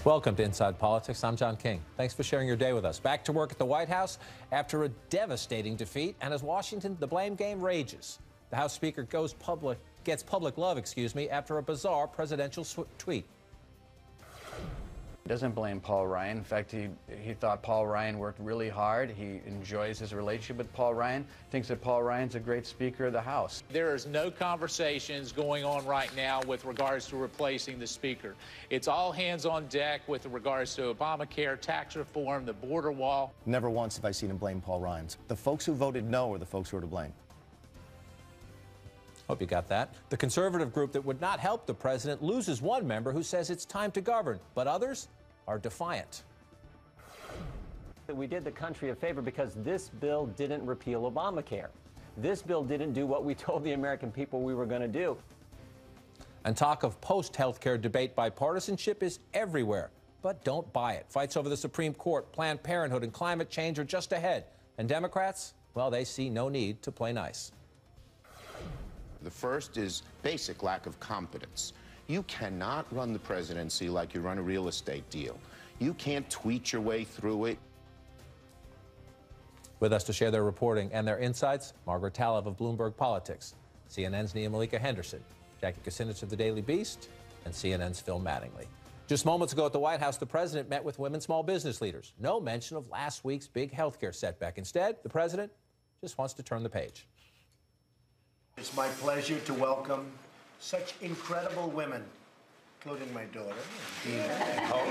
Welcome to Inside Politics. I'm John King. Thanks for sharing your day with us. Back to work at the White House after a devastating defeat, and as Washington, the blame game rages. The House Speaker gets public love, after a bizarre presidential tweet. He doesn't blame Paul Ryan. In fact, he thought Paul Ryan worked really hard. He enjoys his relationship with Paul Ryan, thinks that Paul Ryan's a great Speaker of the House. There is no conversations going on right now with regards to replacing the Speaker. It's all hands on deck with regards to Obamacare, tax reform, the border wall. Never once have I seen him blame Paul Ryan. The folks who voted no are the folks who are to blame. Hope you got that. The conservative group that would not help the president loses one member who says it's time to govern, but others are defiant. We did the country a favor because this bill didn't repeal Obamacare. This bill didn't do what we told the American people we were going to do. And talk of post-healthcare debate bipartisanship is everywhere. But don't buy it. Fights over the Supreme Court, Planned Parenthood, and climate change are just ahead. And Democrats, well, they see no need to play nice. The first is basic lack of competence. You cannot run the presidency like you run a real estate deal. You can't tweet your way through it. With us to share their reporting and their insights, Margaret Talev of Bloomberg Politics, CNN's Nia Malika Henderson, Jackie Kucinich of the Daily Beast, and CNN's Phil Mattingly. Just moments ago at the White House, the president met with women small business leaders. No mention of last week's big health care setback. Instead, the president just wants to turn the page. It's my pleasure to welcome such incredible women, including my daughter, Dina, and Hope,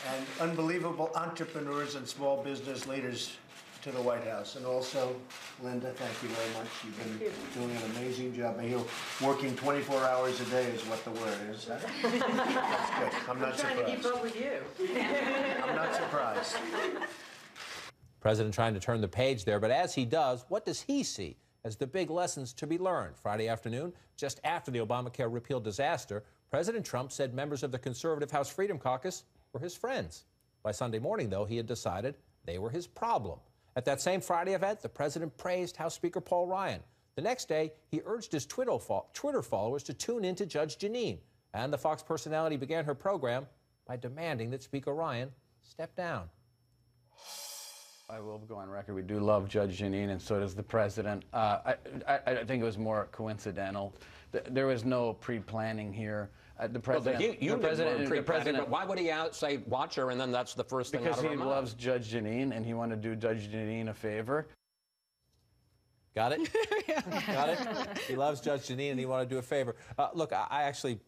and unbelievable entrepreneurs and small business leaders to the White House. And also, Linda, thank you very much. You've been doing an amazing job. You're working 24 hours a day is what the word is. That's good. I'm not surprised. I'm trying to keep up with you. I'm not surprised. President trying to turn the page there, but as he does, what does he see as the big lessons to be learned? Friday afternoon, just after the Obamacare repeal disaster, President Trump said members of the conservative House Freedom Caucus were his friends. By Sunday morning, though, he had decided they were his problem. At that same Friday event, the president praised House Speaker Paul Ryan. The next day, he urged his Twitter followers to tune in to Judge Jeanine. And the Fox personality began her program by demanding that Speaker Ryan step down. I will go on record. We do love Judge Jeanine, and so does the president. I think it was more coincidental. There was no pre-planning here. The president, but why would he say watch her, and then that's the first thing out of her mouth? Because he loves Judge Jeanine, and he wanted to do Judge Jeanine a favor. Got it? Got it? He loves Judge Jeanine, and he wanted to do a favor. Look, I actually...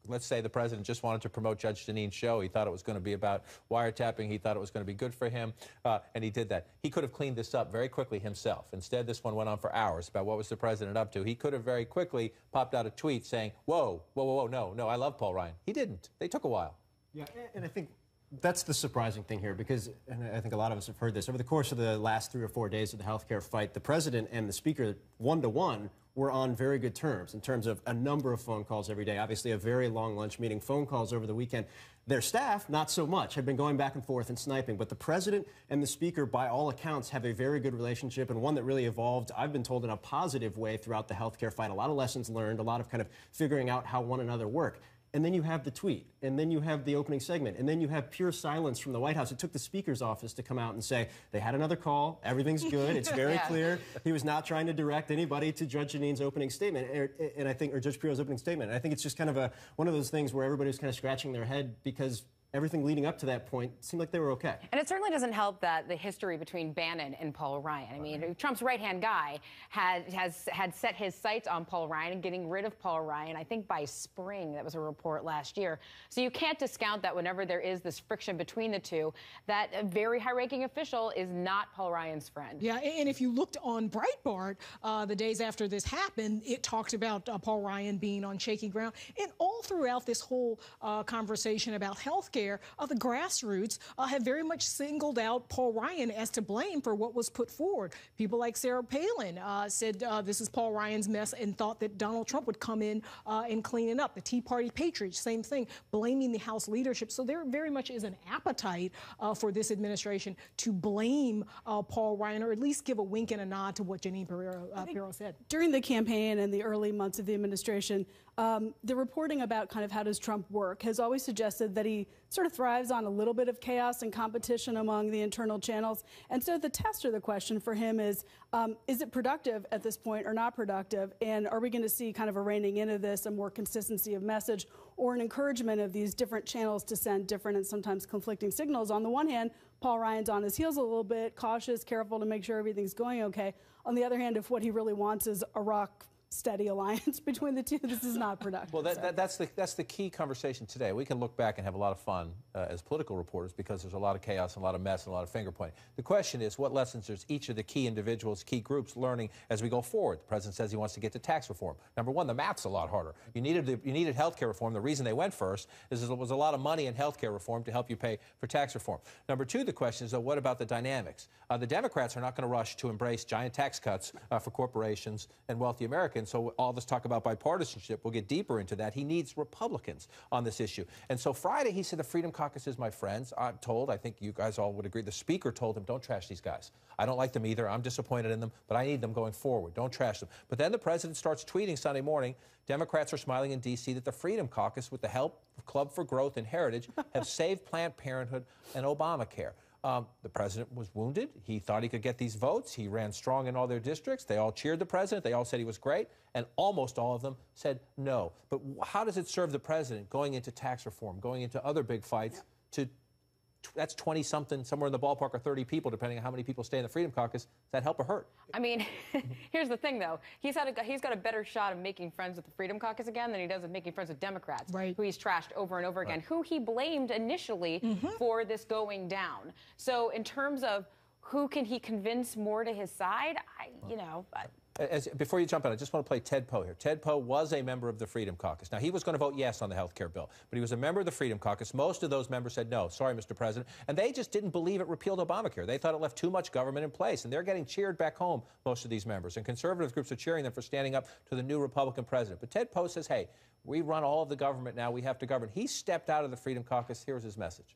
Let's say the president just wanted to promote Judge Jeanine's show. He thought it was going to be about wiretapping. He thought it was going to be good for him, and he did that. He could have cleaned this up very quickly himself. Instead, this one went on for hours about what was the president up to. He could have very quickly popped out a tweet saying, whoa, no, I love Paul Ryan. He didn't. They took a while. Yeah, and I think that's the surprising thing here, because, and I think a lot of us have heard this, over the course of the last 3 or 4 days of the healthcare fight, the president and the speaker, one-to-one, were on very good terms in terms of a number of phone calls every day. Obviously, a very long lunch meeting, phone calls over the weekend. Their staff, not so much, have been going back and forth and sniping. But the president and the speaker, by all accounts, have a very good relationship, and one that really evolved, I've been told, in a positive way throughout the healthcare fight. A lot of lessons learned, a lot of kind of figuring out how one another work. And then you have the tweet, and then you have the opening segment, and then you have pure silence from the White House. It took the Speaker's office to come out and say, they had another call, everything's good, it's very clear. He was not trying to direct anybody to Judge Jeanine's opening statement, and I think, or Judge Pirro's opening statement. And I think it's just kind of one of those things where everybody's kind of scratching their head because everything leading up to that point seemed like they were okay. And it certainly doesn't help that the history between Bannon and Paul Ryan. I mean, Trump's right-hand guy had set his sights on Paul Ryan and getting rid of Paul Ryan, I think by spring. That was a report last year. So you can't discount that whenever there is this friction between the two, that a very high-ranking official is not Paul Ryan's friend. Yeah, and if you looked on Breitbart, the days after this happened, it talked about Paul Ryan being on shaky ground. And all throughout this whole conversation about health care, the grassroots have very much singled out Paul Ryan as to blame for what was put forward. People like Sarah Palin said this is Paul Ryan's mess and thought that Donald Trump would come in and clean it up. The Tea Party Patriots, same thing, blaming the House leadership. So there very much is an appetite for this administration to blame Paul Ryan, or at least give a wink and a nod to what Jeanine Pirro said. During the campaign and the early months of the administration, the reporting about kind of how does Trump work has always suggested that he sort of thrives on a little bit of chaos and competition among the internal channels. And so the test or the question for him is it productive at this point or not productive? And are we going to see kind of a reining in of this, a more consistency of message, or an encouragement of these different channels to send different and sometimes conflicting signals? On the one hand, Paul Ryan's on his heels a little bit, cautious, careful to make sure everything's going okay. On the other hand, if what he really wants is a rock-steady alliance between the two, this is not productive. Well, that's the key conversation today. We can look back and have a lot of fun as political reporters because there's a lot of chaos and a lot of mess and a lot of finger-pointing. The question is, what lessons is each of the key individuals, key groups learning as we go forward? The president says he wants to get to tax reform. Number one, the math's a lot harder. You needed health care reform. The reason they went first is there was a lot of money in health care reform to help you pay for tax reform. Number two, the question is, what about the dynamics? The Democrats are not going to rush to embrace giant tax cuts for corporations and wealthy Americans. So all this talk about bipartisanship, we'll get deeper into that. He needs Republicans on this issue. And so Friday, he said the Freedom Caucus is my friends. I'm told, I think you guys all would agree, the Speaker told him, don't trash these guys. I don't like them either. I'm disappointed in them, but I need them going forward. Don't trash them. But then the president starts tweeting Sunday morning, Democrats are smiling in D.C. that the Freedom Caucus, with the help of Club for Growth and Heritage, have saved Planned Parenthood and Obamacare. The president was wounded. He thought he could get these votes. He ran strong in all their districts. They all cheered the president. They all said he was great. And almost all of them said no. But how does it serve the president going into tax reform, going into other big fights? That's 20-something, somewhere in the ballpark of 30 people, depending on how many people stay in the Freedom Caucus. Does that help or hurt? I mean, here's the thing, though. He's got a better shot of making friends with the Freedom Caucus again than he does of making friends with Democrats, who he's trashed over and over again, who he blamed initially for this going down. So in terms of who can he convince more to his side, Before you jump in, I just want to play Ted Poe here. Ted Poe was a member of the Freedom Caucus. Now, he was going to vote yes on the health care bill, but he was a member of the Freedom Caucus. Most of those members said no, sorry, Mr. President, and they just didn't believe it repealed Obamacare. They thought it left too much government in place, and they're getting cheered back home, most of these members, and conservative groups are cheering them for standing up to the new Republican president. But Ted Poe says, hey, we run all of the government now, we have to govern. He stepped out of the Freedom Caucus. Here's his message.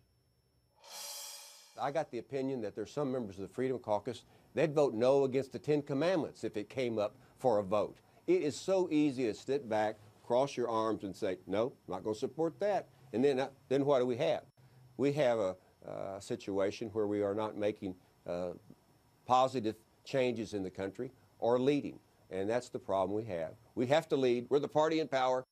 I got the opinion that there's some members of the Freedom Caucus, they'd vote no against the 10 Commandments if it came up for a vote. It is so easy to sit back, cross your arms, and say, no, I'm not going to support that. And then what do we have? We have a situation where we are not making positive changes in the country or leading. And that's the problem we have. We have to lead. We're the party in power.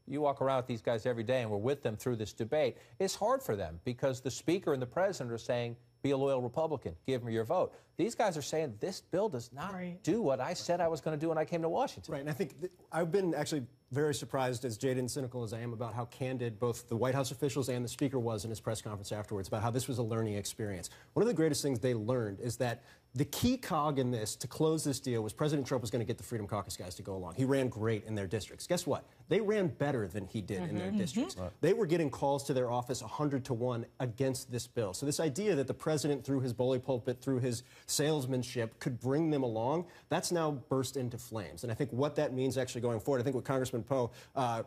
You walk around with these guys every day, and we're with them through this debate. It's hard for them because the Speaker and the President are saying, be a loyal Republican, give me your vote. These guys are saying this bill does not do what I said I was going to do when I came to Washington. Right, and I think I've been actually very surprised, as jaded and cynical as I am, about how candid both the White House officials and the Speaker was in his press conference afterwards about how this was a learning experience. One of the greatest things they learned is that the key cog in this, to close this deal, was President Trump was going to get the Freedom Caucus guys to go along. He ran great in their districts. Guess what? They ran better than he did in their districts. Right. They were getting calls to their office 100-to-1 against this bill. So this idea that the president, through his bully pulpit, through his salesmanship, could bring them along, that's now burst into flames. And I think what that means actually going forward, I think with Congressman Poe,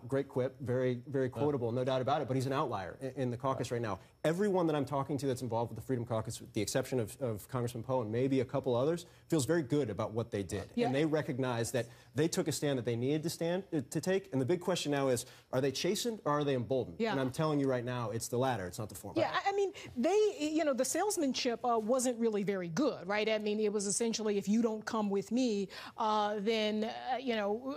great quip, very, very quotable, no doubt about it, but he's an outlier in the caucus right now. Everyone that I'm talking to that's involved with the Freedom Caucus, with the exception of Congressman Poe and maybe a couple others, feels very good about what they did. And they recognize that they took a stand that they needed to take. And the big question now is, are they chastened or are they emboldened? And I'm telling you right now, it's the latter. It's not the former. Yeah, I mean, the salesmanship wasn't really very good, right? I mean, it was essentially, if you don't come with me, then,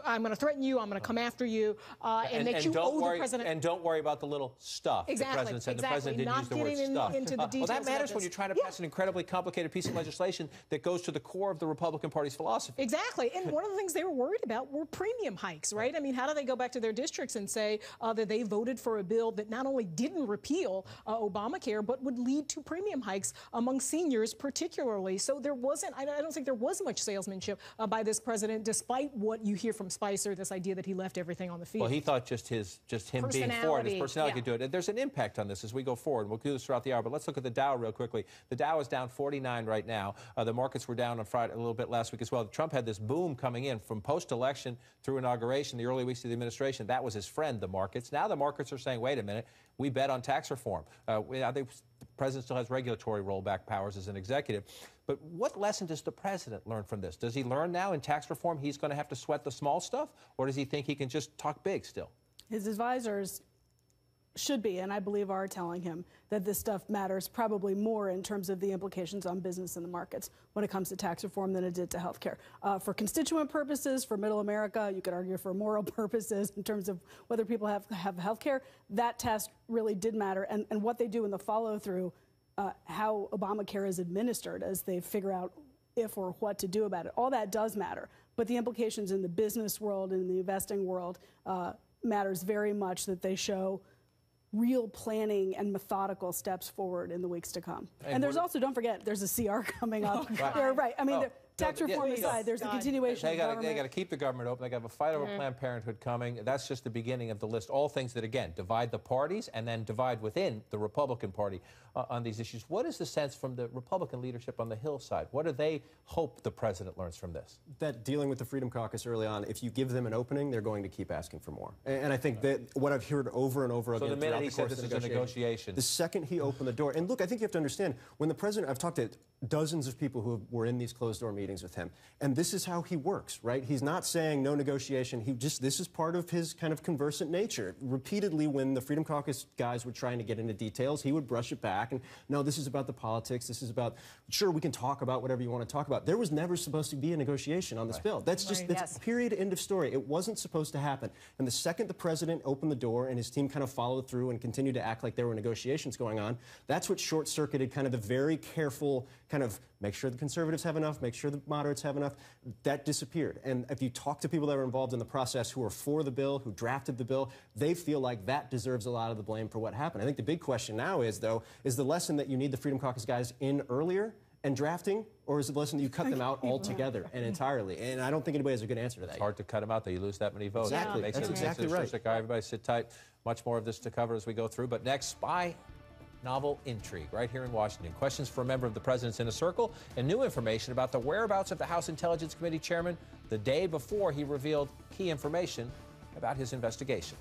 I'm going to threaten you, I'm going to come after you, and that you owe the president. And don't worry about the little stuff. Exactly. The president said. The president didn't use the word stuff. Into the details well, that matters when you're trying to pass an incredibly complicated piece of legislation that goes to the core of the Republican Party's philosophy. Exactly. And one of the things they were worried about were premium hikes, right? I mean, how do they go back to their districts and say that they voted for a bill that not only didn't repeal Obamacare, but would lead to premium hikes among seniors particularly? So there wasn't, I don't think there was much salesmanship by this president, despite what you hear from Spicer, this idea that he left everything on the field. Well, he thought just him being for it, his personality could do it. And there's an impact on this as we go forward. forward. We'll do this throughout the hour, but let's look at the Dow real quickly. The Dow is down 49 right now. The markets were down on Friday a little bit last week as well. Trump had this boom coming in from post-election through inauguration, the early weeks of the administration. That was his friend, the markets. Now the markets are saying, wait a minute, we bet on tax reform. I think the president still has regulatory rollback powers as an executive. But what lesson does the president learn from this? Does he learn now in tax reform he's going to have to sweat the small stuff, or does he think he can just talk big still? His advisors should be, and I believe are, telling him that this stuff matters probably more in terms of the implications on business and the markets when it comes to tax reform than it did to health care. For constituent purposes, for middle America, you could argue for moral purposes in terms of whether people have health care, that test really did matter. And what they do in the follow-through, how Obamacare is administered as they figure out if or what to do about it, all that does matter. But the implications in the business world and the investing world matters very much, that they show real planning and methodical steps forward in the weeks to come. And there's also, don't forget, there's a CR coming up. They're right. I mean, tax reform aside, there's the continuation of government. They got to keep the government open. They got to have a fight over Planned Parenthood coming. That's just the beginning of the list. All things that, again, divide the parties and then divide within the Republican Party on these issues. What is the sense from the Republican leadership on the Hill side? What do they hope the president learns from this? That dealing with the Freedom Caucus early on, if you give them an opening, they're going to keep asking for more. And I think that what I've heard over and over again the minute he said this is a negotiation, the second he opened the door, and look, I think you have to understand, when the president, I've talked to dozens of people who were in these closed-door meetings with him, and this is how he works, right? He's not saying no negotiation. This is part of his kind of conversant nature. Repeatedly, when the Freedom Caucus guys were trying to get into details, he would brush it back and, no, this is about the politics. This is about, sure, we can talk about whatever you want to talk about. There was never supposed to be a negotiation on this bill. That's just, that's period, end of story. It wasn't supposed to happen. And the second the president opened the door and his team kind of followed through and continued to act like there were negotiations going on, that's what short-circuited kind of the very careful kind of make sure the conservatives have enough, make sure the moderates have enough. That disappeared. And if you talk to people that were involved in the process who are for the bill, who drafted the bill, they feel like that deserves a lot of the blame for what happened. I think the big question now is, though, is the lesson that you need the Freedom Caucus guys in earlier and drafting, or is it the lesson that you cut them out altogether and entirely? And I don't think anybody has a good answer to that. It's hard to cut them out, though. You lose that many votes. Exactly. That's exactly right. Everybody sit tight. Much more of this to cover as we go through. But next, spy novel intrigue right here in Washington. Questions for a member of the President's Inner Circle and new information about the whereabouts of the House Intelligence Committee chairman the day before he revealed key information about his investigation.